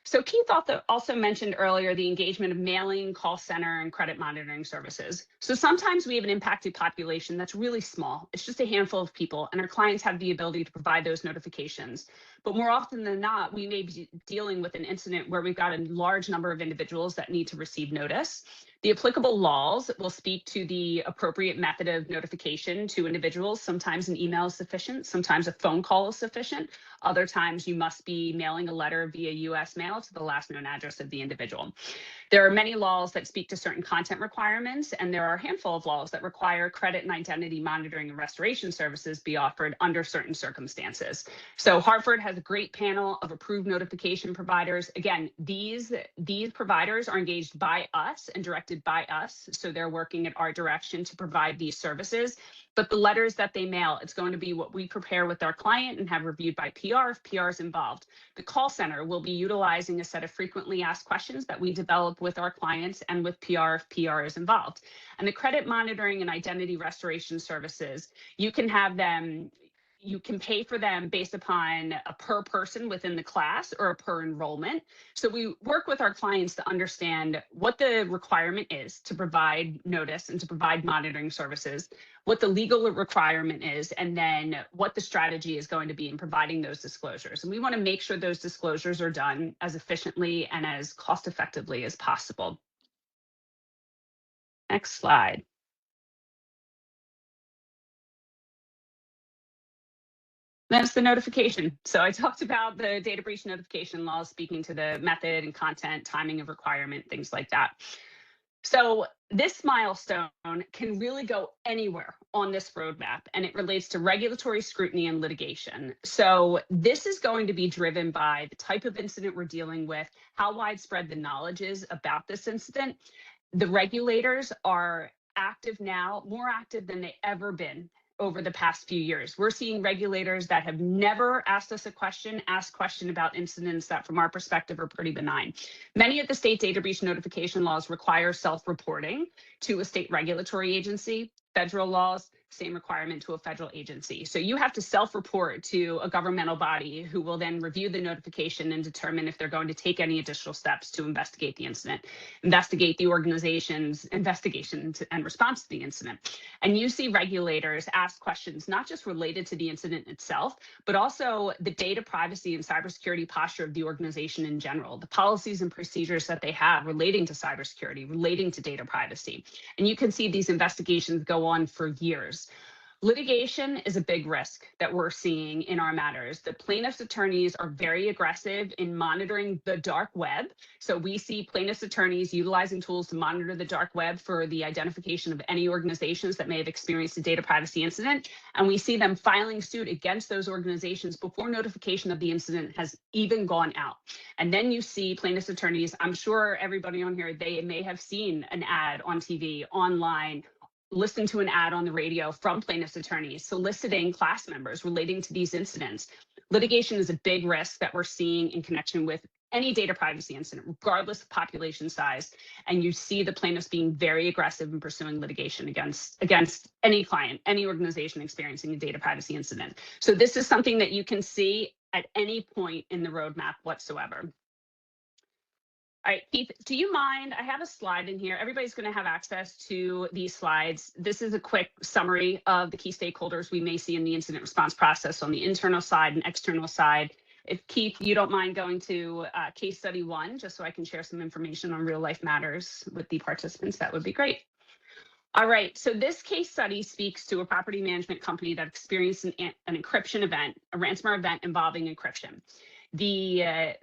So Keith also mentioned earlier the engagement of mailing, call center, and credit monitoring services. So sometimes we have an impacted population that's really small. It's just a handful of people, and our clients have the ability to provide those notifications. But more often than not, we may be dealing with an incident where we've got a large number of individuals that need to receive notice. The applicable laws will speak to the appropriate method of notification to individuals. Sometimes an email is sufficient, sometimes a phone call is sufficient. Other times you must be mailing a letter via US mail to the last known address of the individual. There are many laws that speak to certain content requirements, and there are a handful of laws that require credit and identity monitoring and restoration services be offered under certain circumstances. So Hartford has a great panel of approved notification providers. Again, these providers are engaged by us and directed by us, so they're working at our direction to provide these services. But the letters that they mail, it's going to be what we prepare with our client and have reviewed by PR if PR is involved. The call center will be utilizing a set of frequently asked questions that we develop with our clients and with PR if PR is involved. And the credit monitoring and identity restoration services, you can have them, you can pay for them based upon a per person within the class or a per enrollment. So we work with our clients to understand what the requirement is to provide notice and to provide monitoring services, what the legal requirement is, and then what the strategy is going to be in providing those disclosures. And we want to make sure those disclosures are done as efficiently and as cost effectively as possible. Next slide. That's the notification. So I talked about the data breach notification laws speaking to the method and content, timing of requirement, things like that. So this milestone can really go anywhere on this roadmap, and it relates to regulatory scrutiny and litigation. So this is going to be driven by the type of incident we're dealing with, how widespread the knowledge is about this incident. The regulators are active now, more active than they've ever been over the past few years. We're seeing regulators that have never asked us a question, ask question about incidents that from our perspective are pretty benign. Many of the state data breach notification laws require self-reporting to a state regulatory agency. Federal laws, same requirement to a federal agency. So you have to self-report to a governmental body who will then review the notification and determine if they're going to take any additional steps to investigate the incident, investigate the organization's investigation and response to the incident. And you see regulators ask questions not just related to the incident itself, but also the data privacy and cybersecurity posture of the organization in general, the policies and procedures that they have relating to cybersecurity, relating to data privacy. And you can see these investigations go on for years. Litigation is a big risk that we're seeing in our matters. The plaintiffs' attorneys are very aggressive in monitoring the dark web. So we see plaintiffs' attorneys utilizing tools to monitor the dark web for the identification of any organizations that may have experienced a data privacy incident. And we see them filing suit against those organizations before notification of the incident has even gone out. And then you see plaintiffs' attorneys, I'm sure everybody on here, they may have seen an ad on TV, online, listening to an ad on the radio from plaintiffs' attorneys soliciting class members relating to these incidents. Litigation is a big risk that we're seeing in connection with any data privacy incident, regardless of population size. And you see the plaintiffs being very aggressive in pursuing litigation against any client, any organization experiencing a data privacy incident. So this is something that you can see at any point in the roadmap whatsoever. All right, Keith, do you mind? I have a slide in here. Everybody's going to have access to these slides. This is a quick summary of the key stakeholders we may see in the incident response process on the internal side and external side. If Keith, you don't mind going to case study 1, just so I can share some information on real life matters with the participants, that would be great. All right, so this case study speaks to a property management company that experienced an encryption event, a ransomware event involving encryption. The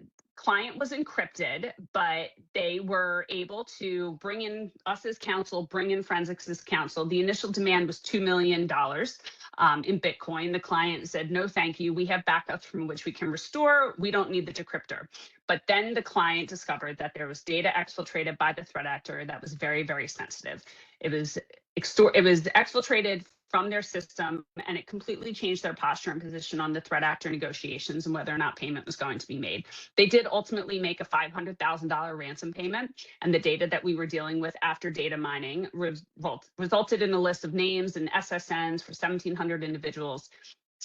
client was encrypted, but they were able to bring in us as counsel, bring in forensics as counsel. The initial demand was $2 million in Bitcoin. The client said, no, thank you. We have backups from which we can restore. We don't need the decryptor. But then the client discovered that there was data exfiltrated by the threat actor that was very, very sensitive. It was exfiltrated from their system, and it completely changed their posture and position on the threat actor negotiations and whether or not payment was going to be made. They did ultimately make a $500,000 ransom payment, and the data that we were dealing with after data mining resulted in a list of names and SSNs for 1,700 individuals.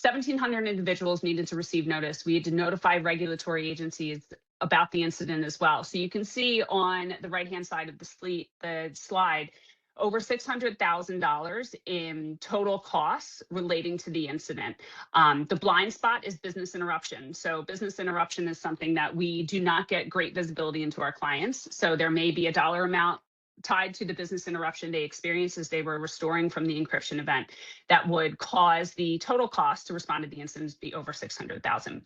1,700 individuals needed to receive notice. We had to notify regulatory agencies about the incident as well. So you can see on the right-hand side of the slide, over $600,000 in total costs relating to the incident. The blind spot is business interruption. So business interruption is something that we do not get great visibility into our clients. So there may be a dollar amount tied to the business interruption they experienced as they were restoring from the encryption event that would cause the total cost to respond to the incident to be over $600,000.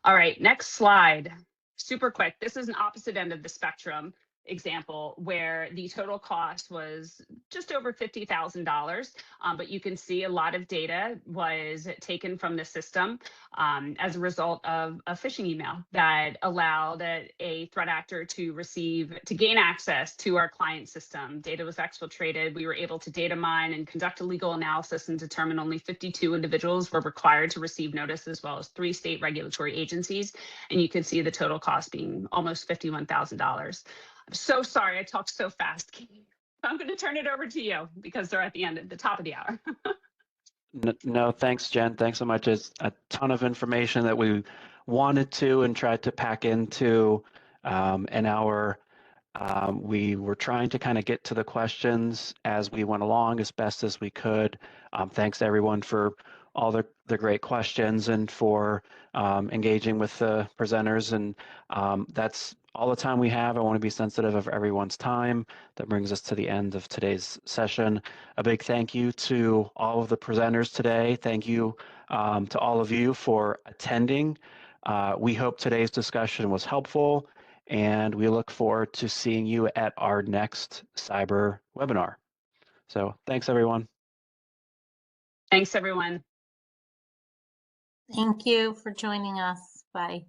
All right, next slide. Super quick. This is an opposite end of the spectrum example where the total cost was just over $50,000, but you can see a lot of data was taken from the system as a result of a phishing email that allowed a threat actor to gain access to our client system. Data was exfiltrated. We were able to data mine and conduct a legal analysis and determine only 52 individuals were required to receive notice, as well as 3 state regulatory agencies. And you can see the total cost being almost $51,000. I'm so sorry I talked so fast. I'm going to turn it over to you because they're at the top of the hour. No, thanks, Jen. Thanks so much. It's a ton of information that we wanted to and tried to pack into an hour. We were trying to kind of get to the questions as we went along as best as we could. Thanks to everyone for all the great questions and for engaging with the presenters. And that's all the time we have. I want to be sensitive of everyone's time. That brings us to the end of today's session. A big thank you to all of the presenters today. Thank you to all of you for attending. We hope today's discussion was helpful, and we look forward to seeing you at our next cyber webinar. So thanks, everyone. Thanks, everyone. Thank you for joining us. Bye.